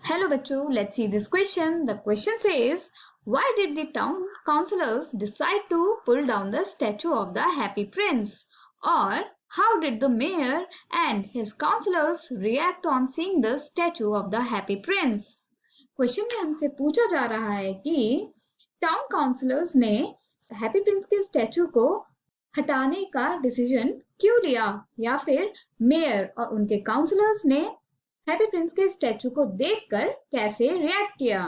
Hello bachcho, let's see this question. The question says, why did the town councillors decide to pull down the statue of the Happy Prince? Or how did the mayor and his councillors react on seeing the statue of the Happy Prince? Question में हमसे पूछा जा रहा है कि town counsellors ने happy Prince के statue को हटाने का डिसीजन क्यों लिया या फिर मेयर और उनके काउंसलर्स ने हैप्पी प्रिंस के स्टैचू को देखकर कैसे रिएक्ट किया?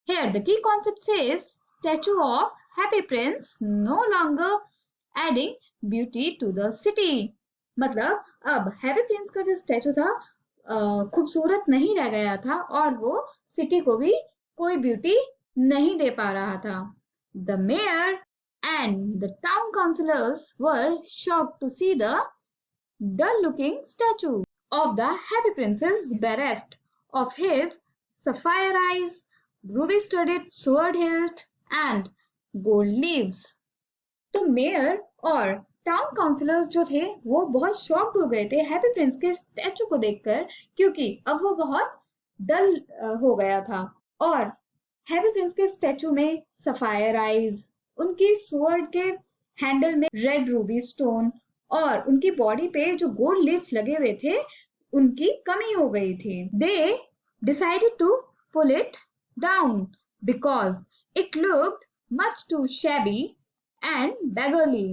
Here the key concept says statue of Happy Prince no longer adding beauty to the city. मतलब अब हैप्पी प्रिंस का जो स्टैचू था खूबसूरत नहीं रह गया था और वो सिटी को भी कोई ब्यूटी नहीं दे पा रहा था. The mayor and the town councillors were shocked to see the dull looking statue of the Happy Prince is bereft of his sapphire eyes, ruby studded sword hilt, and gold leaves. तो mayor और town counsellors जो थे वो बहुत shocked हो गए थे happy Prince के स्टैचू को देखकर, क्योंकि अब वो बहुत डल हो गया था और हैप्पी प्रिंस के स्टैचू में सफायर आईज, उनकी स्वॉर्ड के हैंडल में रेड रूबी स्टोन और उनकी बॉडी पे जो गोल्ड लीव्स लगे हुए थे उनकी कमी हो गई थी. They decided to pull it down because it looked much too shabby and beggarly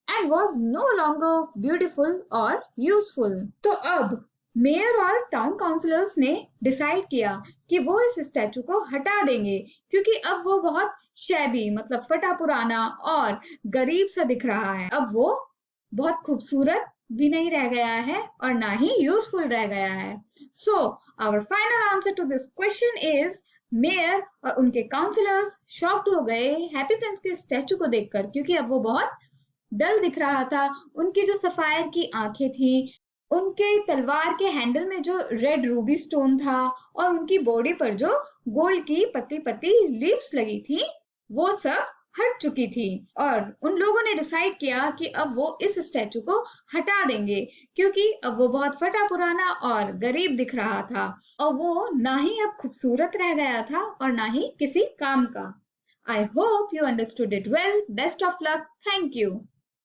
and was no longer beautiful or useful. तो अब मेयर और टाउन काउंसलर्स ने डिसाइड किया कि वो इस स्टैचू को हटा देंगे क्योंकि अब वो बहुत शैबी मतलब फटा पुराना और गरीब सा दिख रहा है. अब वो बहुत खूबसूरत भी नहीं रह गया है और ना ही यूजफुल रह गया है. So our final answer to this question is mayor और उनके काउंसलर्स शॉक्ड हो गए हैप्पी प्रिंस के स्टैचू को देखकर, क्योंकि अब वो बहुत डल दिख रहा था. उनकी जो सफायर की आंखें थी, उनके तलवार के हैंडल में जो रेड रूबी स्टोन था और उनकी बॉडी पर जो गोल्ड की पतली पतली लीव्स लगी थी वो सब हट चुकी थी और उन लोगों ने डिसाइड किया कि अब वो इस स्टैचू को हटा देंगे क्योंकि अब वो बहुत फटा पुराना और गरीब दिख रहा था और वो ना ही अब खूबसूरत रह गया था और ना ही किसी काम का. I hope you understood it well. Best of luck. Thank you.